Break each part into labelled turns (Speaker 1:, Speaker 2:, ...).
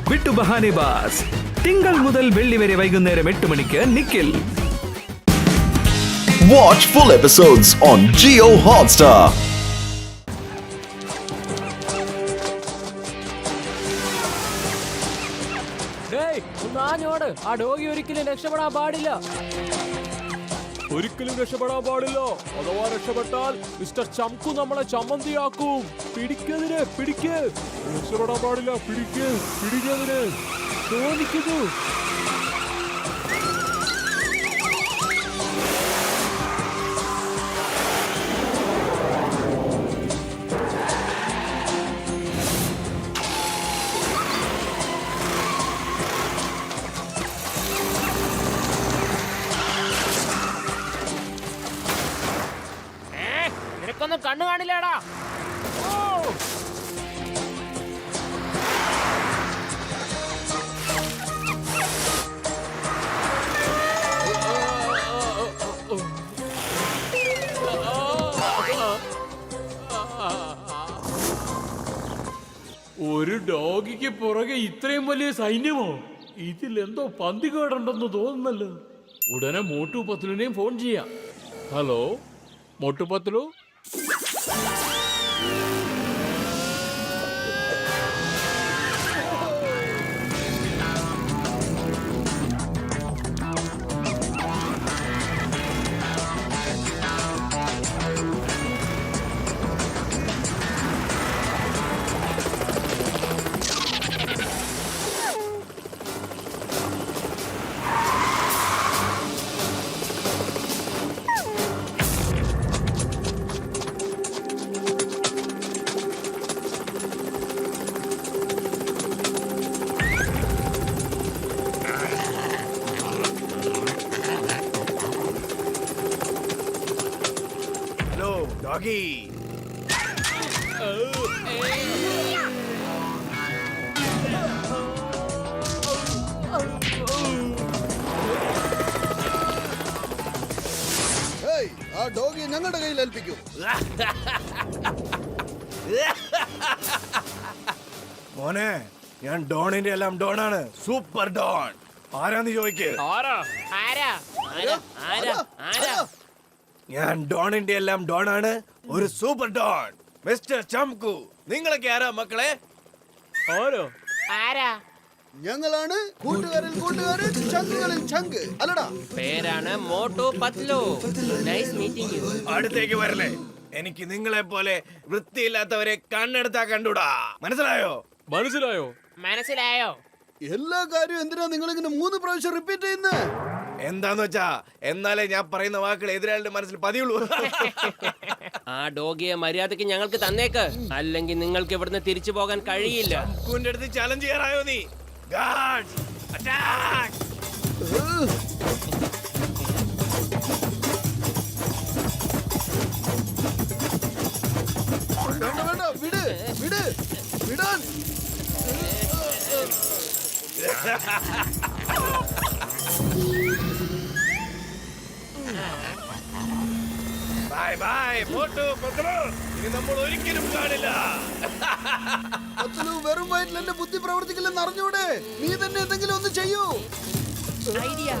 Speaker 1: വിട്ടു ബഹാനെ ബാസ്. തിങ്കൾ മുതൽ വെള്ളി വരെ വൈകുന്നേരം 8 മണിക്ക് Nikhil.
Speaker 2: Watch full episodes on Jio Hotstar.
Speaker 3: ആ ഡോഗി ഒരിക്കലും രക്ഷപ്പെടാൻ പാടില്ല. ഒരിക്കലും രക്ഷപ്പെടാൻ പാടില്ല. അഥവാ രക്ഷപ്പെട്ടാൽ മിസ്റ്റർ ചംകു നമ്മളെ ചമ്മന്തിയാക്കും. പിടിക്കതിനെ, പിടിക്ക്. രക്ഷപ്പെടാൻ പാടില്ല. പിടിക്കതിനെ. ചോദിക്കുന്നു. നിനക്കൊന്നും കണ്ണു കാണില്ലേടാ.
Speaker 4: ഒരു ഡോഗിക്ക് പുറകെ ഇത്രയും വലിയ സൈന്യമോ? ഇതിലെന്തോ പന്തികേടുണ്ടെന്ന് തോന്നുന്നല്ലോ. ഉടനെ മോട്ടു പത്ലുവിനെയും ഫോൺ ചെയ്യാം. Hello Motu Patlu.
Speaker 5: Doggy.
Speaker 6: Hey, ആ ഡോഗി ഞങ്ങളുടെ കയ്യിൽ ഏൽപ്പിക്കൂ.
Speaker 5: മോനെ, ഞാൻ ഡോണിന്റെ എല്ലാം ഡോണാണ്. Super Don. ആരാന്ന് ചോദിക്ക്. ഞാൻ ഡോണിന്റെ എല്ലാം ഡോണാണ്. ഒരു സൂപ്പർ ഡോൺ. മിസ്റ്റർ ചംകു. നിങ്ങളൊക്കെ ആരാ മക്കളെ?
Speaker 6: ഞങ്ങളാണ് കൂട്ടുകാരൻ ചങ്കുകളിൽ ചങ്ക്. അല്ലടാ,
Speaker 3: പേരാണ് Motu Patlu. Nice meeting you.
Speaker 5: അടുത്തേക്ക് വരല്ലേ. എനിക്ക് നിങ്ങളെ പോലെ വൃത്തിയില്ലാത്തവരെ കണ്ണെടുത്താ കണ്ടൂടാ. മനസ്സിലായോ?
Speaker 3: മനസ്സിലായോ?
Speaker 6: എല്ലാ കാര്യവും എന്തിനാ നിങ്ങൾ ഇങ്ങനെ 3 പ്രാവശ്യം റിപ്പീറ്റ് ചെയ്യുന്നത്?
Speaker 5: എന്താന്ന് വെച്ചാ എന്നാലേ ഞാൻ പറയുന്ന വാക്കുകൾ എതിരാളിയുടെ മനസ്സിൽ പതിയുള്ളൂ.
Speaker 3: ആ ഡോഗിയെ മര്യാദക്ക് ഞങ്ങൾക്ക് തന്നേക്ക്, അല്ലെങ്കിൽ നിങ്ങൾക്ക് ഇവിടുന്ന് തിരിച്ചു പോകാൻ കഴിയില്ല.
Speaker 5: ചംകുവിന്റെ അടുത്ത് ചലഞ്ച് ചെയ്യാറായോ നീ? Guards attack.
Speaker 6: വേണ്ട, വിടാൻ.
Speaker 5: ബൈ മോട്ടു പത്ലു. ഇനി നമ്മൾ ഒരിക്കലും കാണില്ല.
Speaker 6: പത്ലു, വെറും വയറ്റിൽ എന്റെ ബുദ്ധി പ്രവർത്തിക്കില്ലെന്ന് അറിഞ്ഞൂടെ? നീ തന്നെ എന്തെങ്കിലും ഒന്ന് ചെയ്യൂ.
Speaker 3: ഐഡിയ.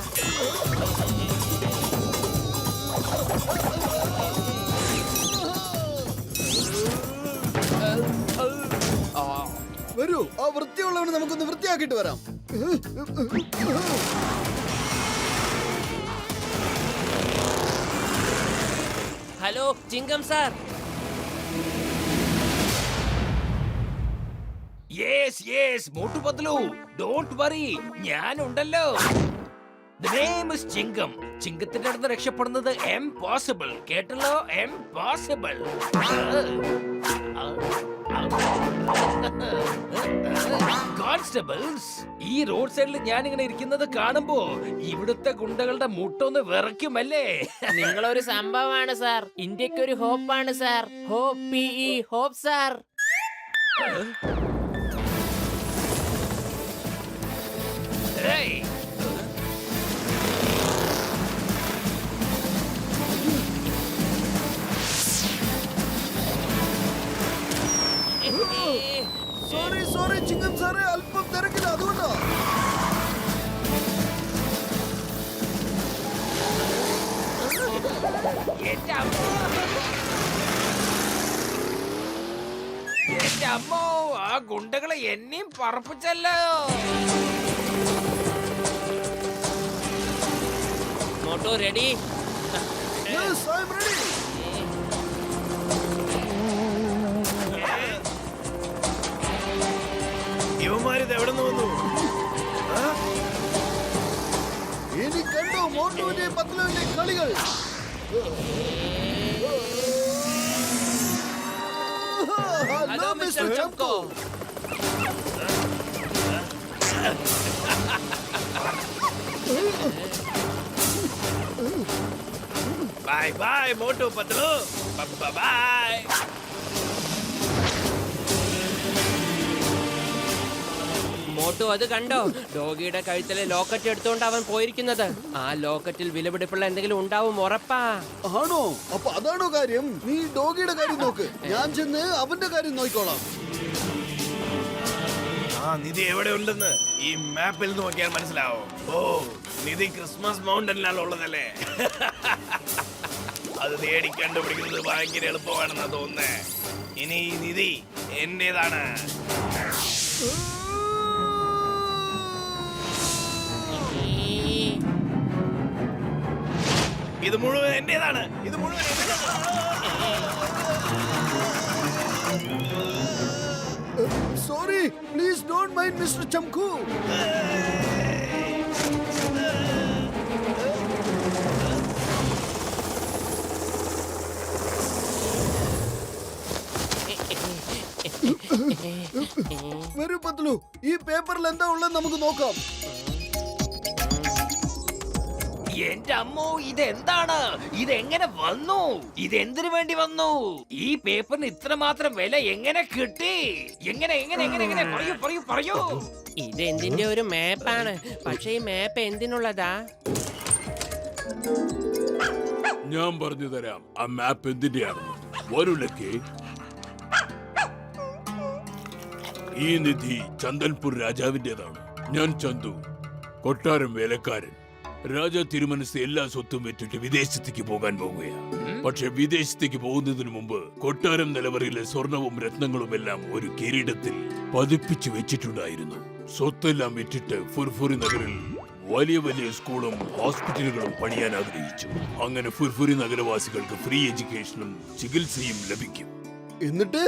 Speaker 6: വരൂ, ആ വൃത്തിയുള്ളവന് നമുക്കൊന്ന് വൃത്തിയാക്കിട്ട് വരാം.
Speaker 3: Hello ചിങ്കം sir.
Speaker 7: Yes Motu Patlu, don't worry, ഞാനുണ്ടല്ലോ. The name is ചിങ്കം. ചിങ്കത്തിന്റെ അടുത്ത് രക്ഷപ്പെടുന്നത് impossible. കേട്ടല്ലോ? impossible. കോൺസ്റ്റബിൾസ്, ഈ റോഡ് സൈഡിൽ ഞാൻ ഇങ്ങനെ ഇരിക്കുന്നത് കാണുമ്പോ ഇവിടുത്തെ ഗുണ്ടകളുടെ മുട്ടൊന്ന് വിറയ്ക്കുമല്ലേ?
Speaker 3: നിങ്ങളൊരു സംഭവമാണ് സാർ. ഇന്ത്യക്ക് ഒരു ഹോപ്പാണ് സാർ. Hope hope sir.
Speaker 6: Sorry Chingam സാറേ, അല്പം തിരക്കില്ല.
Speaker 7: എന്റെ അമ്മോ, ആ ഗുണ്ടകളെ എന്നെയും പറപ്പിച്ചല്ലോ.
Speaker 3: Motu ready?
Speaker 6: Yes, I'm ready.
Speaker 5: ഇവന്മാരിത് എവിടെ നിന്ന് വന്നു?
Speaker 6: ഇനി കണ്ടോ മോട്ടുവിന്റെയും പത്ലുവിന്റെയും കളികൾ.
Speaker 3: Hello mister Chamko.
Speaker 5: Bye bye Motu Patlu. Bye.
Speaker 3: Motu അത് കണ്ടോ? ഡോഗിയുടെ കഴുത്തിലെ ലോക്കറ്റ് എടുത്തുകൊണ്ട് അവൻ പോയിരിക്കുന്നത്. ആ ലോക്കറ്റിൽ വിലപിടിപ്പുള്ള എന്തെങ്കിലും ഉണ്ടാവും, ഉറപ്പാ.
Speaker 6: ആണോ? അപ്പൊ അതാണോ കാര്യം? നീ ഡോഗിയുടെ കാര്യം നോക്ക്, ഞാൻ ചെന്ന് അവന്റെ കാര്യം നോക്കിക്കോളാം.
Speaker 5: ആ നിധി എവിടെ ഉണ്ടെന്ന് ഈ മാപ്പിൽ നോക്കിയാൽ മനസ്സിലാവും. ഓ, നിധി ക്രിസ്മസ് മൗണ്ടനിലാണ് ഉള്ളതല്ലേ? അത് തേടി കണ്ടുപിടിക്കുന്നത് ഭയങ്കര എളുപ്പമാണെന്നാ തോന്നുന്നേ. ഇനി ഈ നിധി എന്റേതാണ്. ഇത് മുഴുവൻ എന്റേതാണ്. ഇത് മുഴുവൻ
Speaker 6: sorry, please don't mind mister Chamku. വരൂ പത്ലു, ഈ പേപ്പറിൽ എന്താ ഉള്ളത് നമുക്ക് നോക്കാം.
Speaker 7: എന്റെ അമ്മോ, ഇതെന്താണ്? ഇതെങ്ങനെ വന്നു? ഇതെന്തിനു വേണ്ടി വന്നു? ഈ പേപ്പറിന് ഇത്രമാത്രം വില എങ്ങനെ കിട്ടി? എങ്ങനെ എങ്ങനെ എങ്ങനെ എങ്ങനെ പറയൂ പറയൂ പറയൂ.
Speaker 3: ഇത് എന്തിന്റെ ഒരു മാപ്പാണ്, പക്ഷെ ഈ മാപ്പ് എന്തിനുള്ളതാ?
Speaker 4: ഞാൻ പറഞ്ഞു തരാം ആ മാപ്പ് എന്തിന്റെയാണ്. വരൂലൊക്കെ ഈ നിധി ചന്ദൻപൂർ രാജാവിന്റേതാണ്. ഞാൻ ചന്തു, കൊട്ടാരം വേലക്കാരൻ. രാജ തിരുമനസ് എല്ലാ സ്വത്തും വിറ്റിട്ട് വിദേശത്തേക്ക് പോകാൻ പോകുകയാണ്. പക്ഷെ വിദേശത്തേക്ക് പോകുന്നതിന് മുമ്പ് കൊട്ടാരം നിലവറയിലെ സ്വർണവും രത്നങ്ങളും എല്ലാം ഒരു കിരീടത്തിൽ പതിപ്പിച്ചു വെച്ചിട്ടുണ്ടായിരുന്നു. സ്വത്തെല്ലാം വിറ്റിട്ട് ഫുർഫുറി നഗറിൽ വലിയ വലിയ സ്കൂളും ഹോസ്പിറ്റലുകളും പണിയാൻ ആഗ്രഹിച്ചു. അങ്ങനെ ഫുർഫുറി നഗരവാസികൾക്ക് ഫ്രീ എഡ്യൂക്കേഷനും ചികിത്സയും ലഭിക്കും.
Speaker 6: എന്നിട്ട്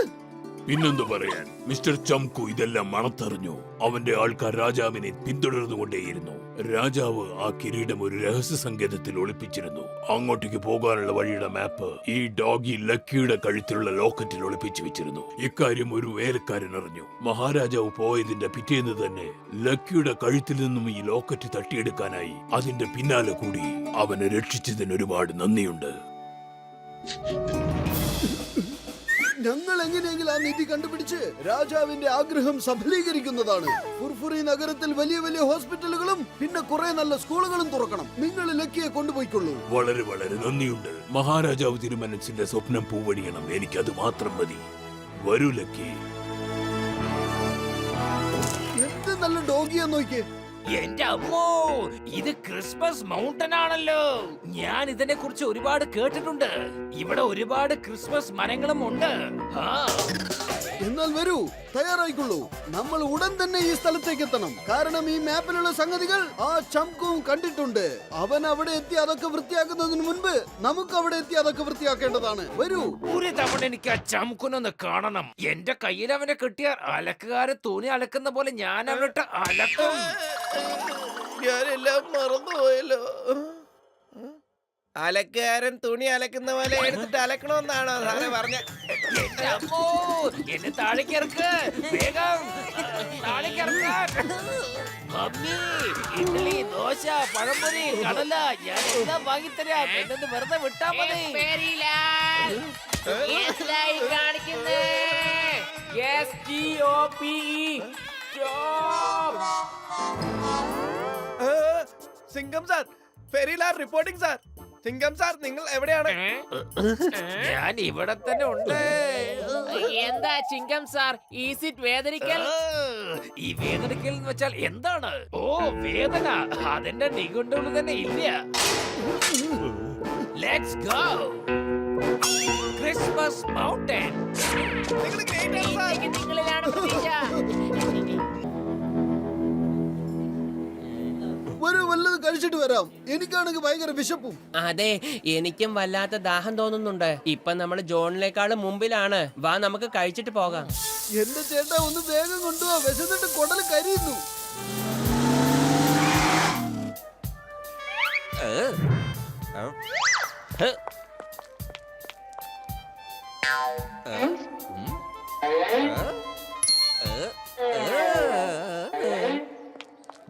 Speaker 4: പിന്നെന്തു പറയാൻ, മിസ്റ്റർ ചംകു ഇതെല്ലാം മണത്തറിഞ്ഞു. അവന്റെ ആൾക്കാർ രാജാവിനെ പിന്തുടർന്നുകൊണ്ടേയിരുന്നു. രാജാവ് ആ കിരീടം ഒരു രഹസ്യ സങ്കേതത്തിൽ ഒളിപ്പിച്ചിരുന്നു. അങ്ങോട്ടേക്ക് പോകാനുള്ള വഴിയുടെ മാപ്പ് ഈ ഡോഗി ലക്കിയുടെ കഴുത്തിലുള്ള ലോക്കറ്റിൽ ഒളിപ്പിച്ചു വെച്ചിരുന്നു. ഇക്കാര്യം ഒരു വേലക്കാരൻ അറിഞ്ഞു. മഹാരാജാവ് പോയതിന്റെ പിറ്റേന്ന് തന്നെ ലക്കിയുടെ കഴുത്തിൽ നിന്നും ഈ ലോക്കറ്റ് തട്ടിയെടുക്കാനായി അതിന്റെ പിന്നാലെ കൂടി. അവനെ രക്ഷിച്ചതിന് ഒരുപാട് നന്ദിയുണ്ട്.
Speaker 6: ഞങ്ങൾ എങ്ങനെയെങ്കിലും ആ നിധി കണ്ടുപിടിച്ച് രാജാവിന്റെ ആഗ്രഹം സഫലീകരിക്കുന്നതാണ്. ഫുർഫുറി നഗരത്തിൽ വലിയ വലിയ ഹോസ്പിറ്റലുകളും പിന്നെ കുറെ നല്ല സ്കൂളുകളും തുറക്കണം. നിങ്ങൾ ലക്കിയെ കൊണ്ടുപോയിക്കൊള്ളൂ.
Speaker 4: വളരെ വളരെ നന്ദിയുണ്ട്. മഹാരാജാവ് തിരുമനസിന്റെ സ്വപ്നം പൂവണിയണം. എനിക്കത് മാത്രം മതി. വരൂ ലക്കി.
Speaker 6: എന്ത് നല്ല ഡോഗിയാ നോക്കിയേ.
Speaker 7: എന്റെ അമ്മോ, ഇത് ക്രിസ്മസ് മൗണ്ടൻ ആണല്ലോ. ഞാൻ ഇതിനെ കുറിച്ച് ഒരുപാട് കേട്ടിട്ടുണ്ട്. ഇവിടെ ഒരുപാട് ക്രിസ്മസ് മരങ്ങളും ഉണ്ട്.
Speaker 6: എന്നാൽ വരൂ, തയ്യാറായിക്കൊള്ളൂ. നമ്മൾ ഉടൻ തന്നെ ഈ സ്ഥലത്തേക്ക് എത്തണം. കാരണം ഈ മാപ്പിലുള്ള സംഗതികൾ ആ ചംകുവും കണ്ടിട്ടുണ്ട്. അവൻ അവിടെ എത്തി അതൊക്കെ വൃത്തിയാക്കുന്നതിന് മുൻപ് നമുക്ക് അവിടെ എത്തി അതൊക്കെ വൃത്തിയാക്കേണ്ടതാണ്. വരൂ.
Speaker 7: ഒരു തവണ എനിക്ക് ആ ചംകുനൊന്ന് കാണണം. എന്റെ കയ്യിൽ അവനെ കിട്ടിയാൽ അലക്കുകാരൻ തുണി അലക്കുന്ന പോലെ ഞാൻ അവനിട്ട് അലക്കും.
Speaker 5: ഞാനെല്ലാം മറന്നുപോയല്ലോ. അലക്കുകാരൻ തുണി അലക്കുന്ന പോലെ എടുത്തിട്ട് അലക്കണമെന്നാണോ സാറേ പറഞ്ഞ?
Speaker 7: എന്റെ അമ്മോ, എന്നെ താഴേക്കിറക്ക് വേഗം, താഴേക്കിറക്കാൻ. മമ്മി, ഇഡ്ഡലി, ദോശ, പഴംപൊരി, കടല ഞാൻ എല്ലാം വാങ്ങിത്തരാം. എന്നൊന്ന് വെറുതെ വിട്ടാ മതി.
Speaker 5: സിംഗം സാർ, ഫെരിലാർ റിപ്പോർട്ടിംഗ് സാർ. സിംഗം സാർ, നിങ്ങൾ എവിടെയാണ്?
Speaker 7: ഞാൻ ഇവിടെ തന്നെ ഉണ്ട്.
Speaker 3: എന്താ ചിങ്കം സാർ, ഈസ് ഇറ്റ് വേദനിക്കൽ?
Speaker 7: ഈ വേദനിക്കൽ എന്ന് വെച്ചാൽ എന്താണ്? ഓ, വേദന അതെന്റെ നിഘണ്ടുവിൽ തന്നെ ഇല്ല. Let's go. Christmas mountain.
Speaker 3: നിങ്ങളിലാണ് പ്രതീക്ഷ.
Speaker 6: ഒരു വല്ലതും കഴിച്ചിട്ട് വരാം. എനിക്കാണെങ്കിൽ ഭയങ്കര വിശപ്പും.
Speaker 3: അതെ, എനിക്കും വല്ലാത്ത ദാഹം തോന്നുന്നുണ്ട്. ഇപ്പൊ നമ്മൾ ജോണിനേക്കാളും മുമ്പിലാണ്. വാ, നമുക്ക് കഴിച്ചിട്ട് പോകാം.
Speaker 6: എന്റെ ചേട്ടാ ഒന്ന് വേഗം കൊണ്ടുപോവാ, വിശന്നിട്ട് കുടൽ കരിയുന്നു.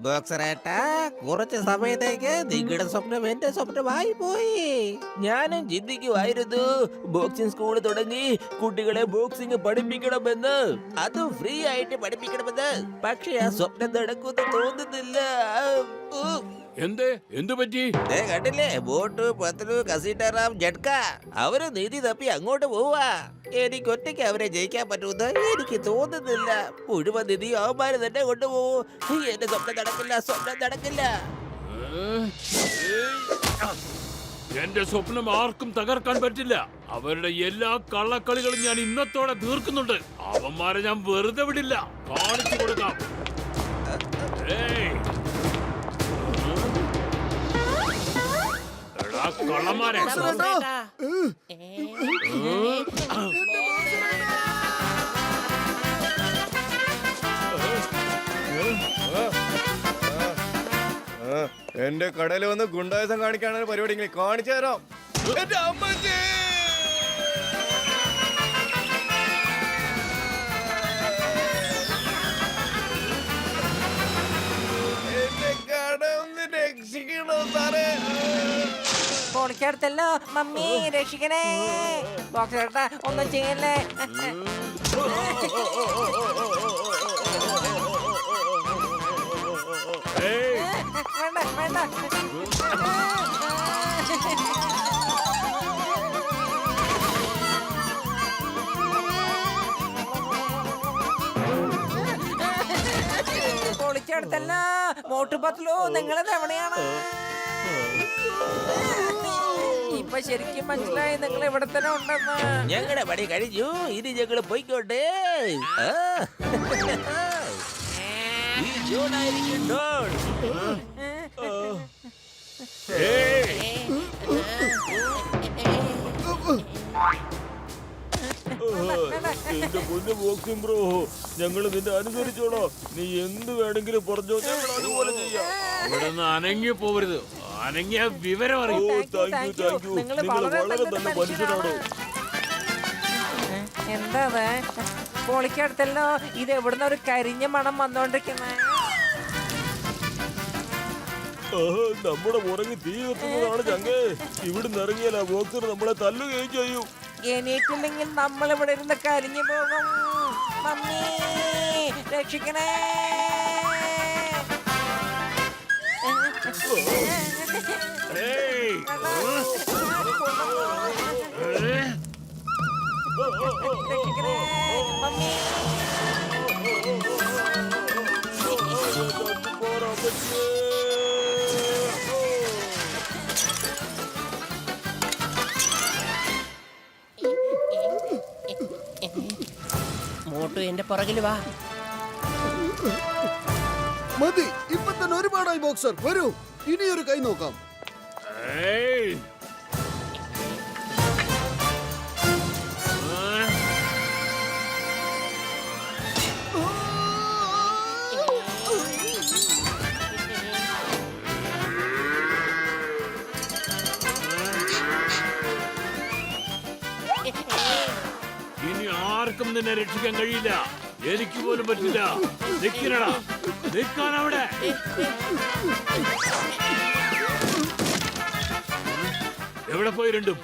Speaker 8: ബോക്സറേട്ടാ, കുറച്ച് സമയത്തേക്ക് നിങ്ങളുടെ സ്വപ്നം എന്റെ സ്വപ്നമായി പോയി. ഞാനും ചിന്തിക്കുമായിരുന്നു ബോക്സിംഗ് സ്കൂൾ തുടങ്ങി കുട്ടികളെ ബോക്സിംഗ് പഠിപ്പിക്കണമെന്ന്, അതും ഫ്രീ ആയിട്ട് പഠിപ്പിക്കണമെന്ന്. പക്ഷെ ആ സ്വപ്നം നടക്കുമെന്ന് തോന്നുന്നില്ല.
Speaker 4: എന്തു പറ്റി?
Speaker 8: ദേ കണ്ടില്ലേ, ബോട്ട് പത്ലു കസീട്ടാറാം ജഡ്ക അവര് നിധി തപ്പി അങ്ങോട്ട് പോവാ. എനിക്ക് ഒറ്റയ്ക്ക് അവരെ ജയിക്കാൻ പറ്റുമെന്ന് എനിക്ക് തോന്നുന്നില്ല. മുഴുവൻ നിധി അവന്മാര് തന്നെ കൊണ്ടുപോകും. എന്റെ സ്വപ്നം നടക്കില്ല, സ്വപ്നം നടക്കില്ല.
Speaker 4: എന്റെ സ്വപ്നം ആർക്കും തകർക്കാൻ പറ്റില്ല. അവരുടെ എല്ലാ കള്ളക്കളികളും ഞാൻ ഇന്നത്തോടെ തീർക്കുന്നുണ്ട്. അവന്മാരെ ഞാൻ വെറുതെ വിടില്ല. കാണിച്ചു കൊടുക്കാം. ഏയ്, എടാ കള്ളന്മാരെ,
Speaker 3: ബോക്സറേട്ടാ.
Speaker 5: എന്റെ കടയിൽ വന്ന് ഗുണ്ടായുസം കാണിക്കാനാണ് പരിപാടി. കാണിച്ചു തരാം. എന്റെ അമ്മച്ചി! എന്റെ കട ഒന്ന് രക്ഷിക്കണോ സാറേ?
Speaker 8: പൊളിച്ചെടുത്തല്ലോ മമ്മി, രക്ഷിക്കണേ. ബോക്സറേട്ടാ ഒന്നും ചെയ്യല്ലേ.
Speaker 4: ഏയ്,
Speaker 8: വേണ്ട വേണ്ട. പൊളിച്ചെടുത്തല്ലോ. മോട്ടു പത്ലു, നിങ്ങളത് എവിടെയാണ്? ഇപ്പൊ ശരിക്കും മനസ്സിലായി നിങ്ങൾ ഇവിടെ തന്നെ ഉണ്ടെന്ന്. ഞങ്ങളുടെ പണി കഴിഞ്ഞു, ഇനി ഞങ്ങള് പോയിക്കോട്ടെ. ഈ ജോണായിരിക്കും ഡോൺ.
Speaker 4: ഏയ്,
Speaker 9: എന്റെ പൊന്നു ബോക്സിംഗ് ബ്രോ, ഞങ്ങള് നിന്നെ അനുസരിച്ചോളോ. നീ എന്ത് വേണമെങ്കിലും പറഞ്ഞോ, ഞങ്ങൾ അതുപോലെ ചെയ്യാം.
Speaker 4: ഇവിടെ നിന്ന് അനങ്ങി പോവരുത്. അനങ്ങിയ വിവരം അറിയും.
Speaker 9: Thank you. നിങ്ങൾ വളരെ നല്ല മനുഷ്യനാണോ.
Speaker 8: എന്താ പൊളിക്കടുത്തല്ലോ. ഇത് എവിടുന്ന ഒരു കരിഞ്ഞ മണം വന്നോണ്ടിരിക്കുന്ന.
Speaker 9: നമ്മുടെ പുറകെ തീ കത്തുന്നതാണ് ചങ്ങേ. ഇവിടുന്ന് ഇറങ്ങിയാൽ ആ ബോക്സർ നമ്മളെ തല്ലുകയും ചെയ്യും.
Speaker 8: എണീറ്റില്ലെങ്കിൽ നമ്മൾ ഇവിടെ ഇരുന്ന് കരിഞ്ഞു പോകും. മമ്മി, രക്ഷിക്കണേ.
Speaker 4: ഏയ്,
Speaker 8: രക്ഷിക്കണേ മമ്മി.
Speaker 3: മോട്ടു എന്റെ പുറകില് വാ.
Speaker 6: മതി, ഇപ്പൊ തന്നെ ഒരുപാടായി ബോക്സർ. വരൂ, ഇനിയൊരു കൈ നോക്കാം.
Speaker 4: ഏയ്, ഇനി ആർക്കും നിന്നെ രക്ഷിക്കാൻ കഴിയില്ല. എനിക്ക് പോലും പറ്റില്ല. നിക്കണടാ, നിക്കാൻ അവിടെ. എവിടെ പോയി രണ്ടും?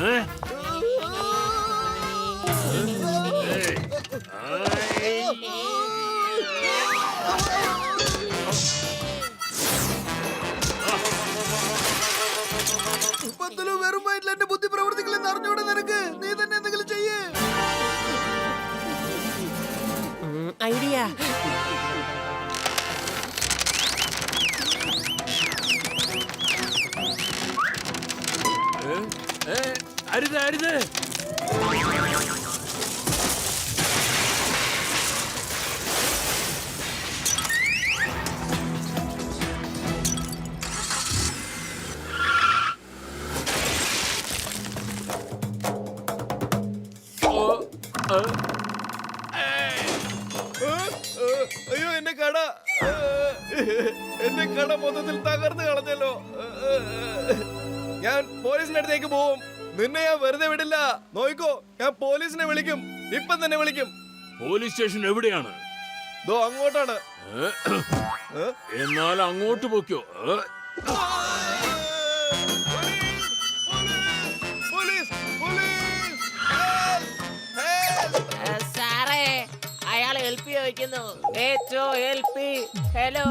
Speaker 4: ഏയ്,
Speaker 6: പത്തലു വെറും വയറ്റിൽ എന്റെ ബുദ്ധി പ്രവർത്തിക്കില്ലെന്ന് അറിഞ്ഞൂടെ നിനക്ക്? നീ തന്നെ എന്തെങ്കിലും ചെയ്യേ.
Speaker 3: ഐഡിയ.
Speaker 4: അരുത്, അരുത്.
Speaker 5: കട എന്റെ കട മൊത്തത്തിൽ തകർന്നു കളഞ്ഞല്ലോ. ഞാൻ പോലീസിന്റെ അടുത്തേക്ക് പോവും. നിന്നെ ഞാൻ വെറുതെ വിടില്ല. നോയിക്കോ, ഞാൻ പോലീസിനെ വിളിക്കും. ഇപ്പം തന്നെ വിളിക്കും.
Speaker 4: പോലീസ് സ്റ്റേഷൻ എവിടെയാണ്?
Speaker 5: ദോ അങ്ങോട്ടാണ്.
Speaker 4: എന്നാൽ അങ്ങോട്ട് പോക്കോ.
Speaker 8: സാറേ, അയാൾ ഹെൽപ്പ് ചോദിക്കുന്നു. ഹലോ.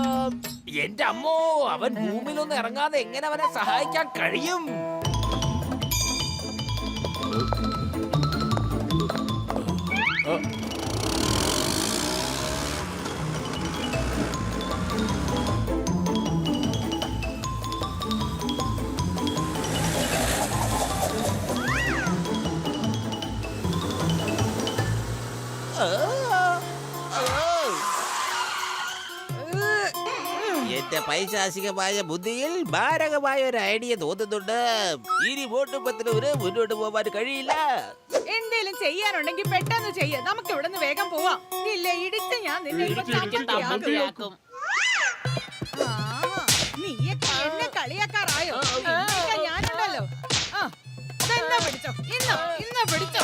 Speaker 7: എന്റെ അമ്മോ, അവൻ ഭൂമിയിലൊന്നും ഇറങ്ങാതെ എങ്ങനെ അവനെ സഹായിക്കാൻ കഴിയും?
Speaker 8: എന്റെ പൈശാചികമായ ബുദ്ധിയിൽ മാരകമായ ഒരു ഐഡിയ തോന്നുന്നുണ്ട്. ഇനി വോട്ടുപത്തിലൂടെ മുന്നോട്ട് പോവാൻ കഴിയില്ല.
Speaker 10: എന്തേലും ചെയ്യാനുണ്ടെങ്കിൽ പെട്ടെന്ന് ചെയ്യ. നമുക്ക് ഇവിടെ നിന്ന് വേഗം പോവാം. ഇല്ല, ഇടിച്ച് ഞാൻ നിന്നെ ഇപ്പൊ ചമ്മന്തിയാക്കും. നീയൊക്കെ എന്നെ കളിയാക്കാറായോ? ഇന്നൊക്കെ ഞാനുണ്ടല്ലോ. ഇതെന്നാ പിടിച്ചോ, ഇന്ന് പിടിച്ചോ.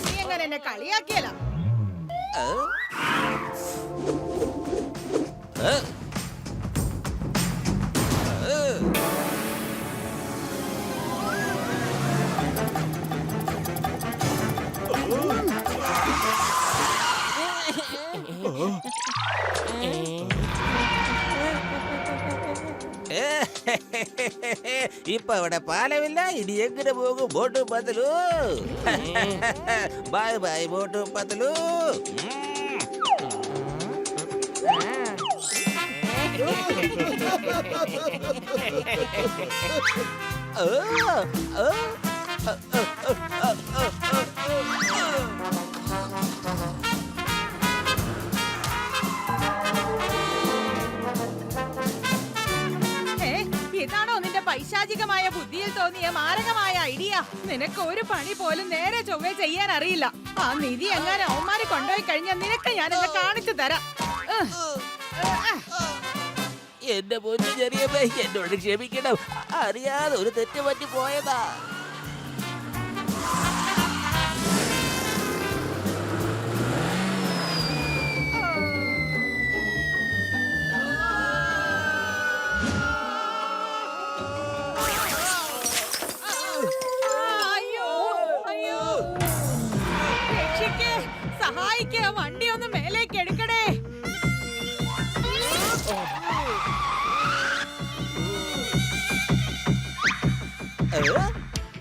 Speaker 10: നീ എങ്ങനെ എന്നെ കളിയാക്കിയല്ല.
Speaker 8: ഇപ്പൊ ഇവിടെ പാലമില്ല. ഇനി എങ്ങനെ പോകും boat Patlu? Bye bye boat Patlu. ഇതാണോ നിന്റെ പൈശാചികമായ ബുദ്ധിയിൽ തോന്നിയ മാരകമായ ഐഡിയ? നിനക്ക് ഒരു പണി പോലും നേരെ ചൊവ്വേ ചെയ്യാൻ അറിയില്ല. ആ നിധി എങ്ങനെ അവന്മാരെ കൊണ്ടുപോയി കഴിഞ്ഞാൽ നിനക്ക് ഞാനെന്നെ കാണിച്ചു തരാം. എന്റെ പൊന്നു ചെറിയമ്മേ, എന്നോട് ക്ഷമിക്കണം. അറിയാതെ ഒരു തെറ്റ് പറ്റി പോയതാ.
Speaker 10: സഹായിക്കുക, വണ്ടി ഒന്ന് മേലേക്ക് എടുക്കണേ.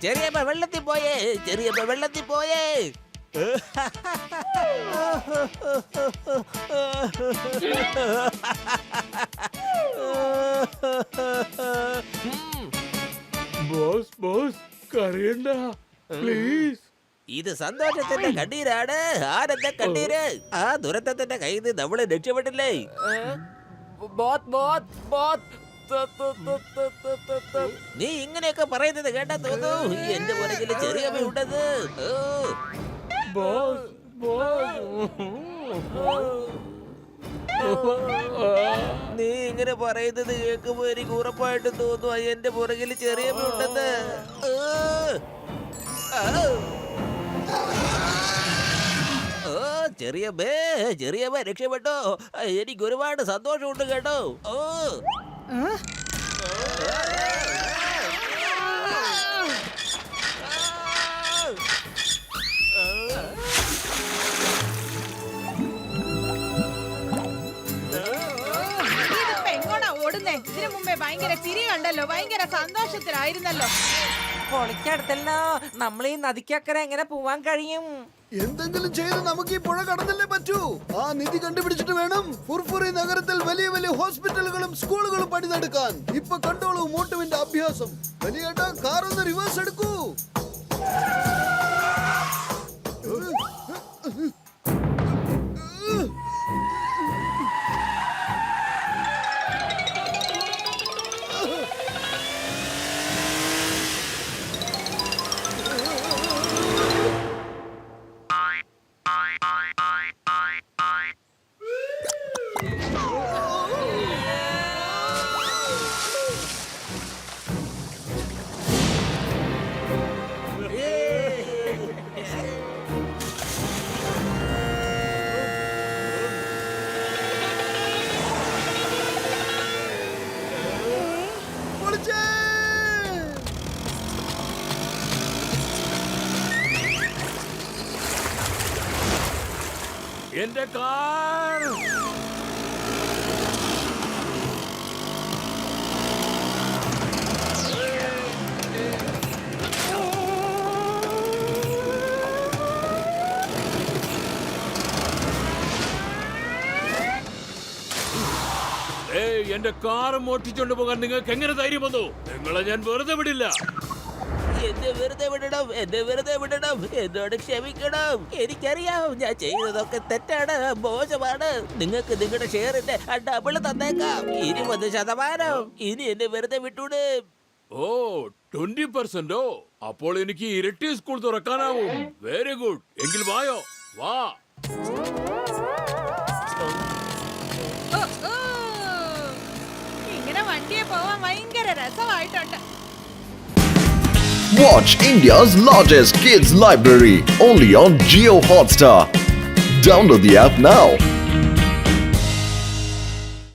Speaker 8: ചെറിയമ്മ വെള്ളത്തിൽ പോയേ, ചെറിയമ്മ വെള്ളത്തിൽ പോയേ.
Speaker 4: ബോസ് ബോസ് കരയണ്ട പ്ലീസ്.
Speaker 8: ഇത് സന്തോഷത്തിന്റെ കണ്ണീരാണ്, ആനന്ദ കണ്ണീര്. ആ ദുരന്തത്തിന്റെ കയ്യിൽ നിന്ന് നമ്മള് രക്ഷപ്പെട്ടില്ലേ? നീ ഇങ്ങനെയൊക്കെ പറയുന്നത് കേട്ടാ തോന്നുന്നു എന്റെ പുറകില് ചെറിയമ്മ ഉണ്ടെന്ന്. നീ ഇങ്ങനെ പറയുന്നത് കേൾക്കുമ്പോ എനിക്ക് ഉറപ്പായിട്ടും തോന്നുന്നു എന്റെ പുറകില് ചെറിയമ്മ ഉണ്ടെന്ന്. ചെറിയമ്മ രക്ഷപ്പെട്ടോ. എനിക്ക് ഒരുപാട് സന്തോഷമുണ്ട് കേട്ടോ.
Speaker 10: എങ്ങോട്ടാ ഓടുന്നേ? ഇതിനു മുമ്പേ ഭയങ്കര ചിരി കണ്ടല്ലോ, ഭയങ്കര സന്തോഷത്തിലായിരുന്നല്ലോ.
Speaker 3: പൊളിക്കടുത്തല്ലോ. നമ്മൾ ഈ നദിക്കക്കര എങ്ങനെ പോവാൻ കഴിയും?
Speaker 6: എന്തെങ്കിലും ചെയ്ത് നമുക്ക് ഈ പുഴ കടന്നല്ലേ പറ്റൂ. ആ നിധി കണ്ടുപിടിച്ചിട്ട് വേണം ഫുർഫുറി നഗരത്തിൽ വലിയ വലിയ ഹോസ്പിറ്റലുകളും സ്കൂളുകളും പണിതെടുക്കാൻ. ഇപ്പൊ കണ്ടോളൂ മോട്ടുവിന്റെ അഭ്യാസം. വലിയേട്ടാ, കാർ ഒന്ന് റിവേഴ്സ് എടുക്കൂ.
Speaker 4: എന്റെ കാർ. എന്റെ കാർ മോഷ്ടിച്ചോണ്ട് പോകാൻ നിങ്ങൾക്ക് എങ്ങനെ ധൈര്യം വന്നു? നിങ്ങളെ ഞാൻ വെറുതെ വിടില്ല.
Speaker 8: എന്നെ വെറുതെ വിടണം, എന്നെ വെറുതെ വിടണം, എന്നോട് ക്ഷമിക്കണം. എനിക്കറിയാം ഞാൻ ചെയ്യുന്നതൊക്കെ തെറ്റാണ്, മോശമാണ്. നിങ്ങൾക്ക് നിങ്ങളുടെ ഷെയറിന്റെ ഡബിൾ തന്നേക്കാം, 20%. ഇനി എന്നെ വെറുതെ വിട്ടൂടെ.
Speaker 4: ഓ 20%. അപ്പോൾ എനിക്ക് ഇരട്ടി സ്കൂൾ തുറക്കാനാവും. Very good. എങ്കിൽ വായോ, വാ.
Speaker 10: ഇങ്ങനെ വണ്ടിയെ പോവാൻ ഭയങ്കര രസമായിട്ടുണ്ട്.
Speaker 2: Watch India's largest kids library only on Jio Hotstar. Download the app now.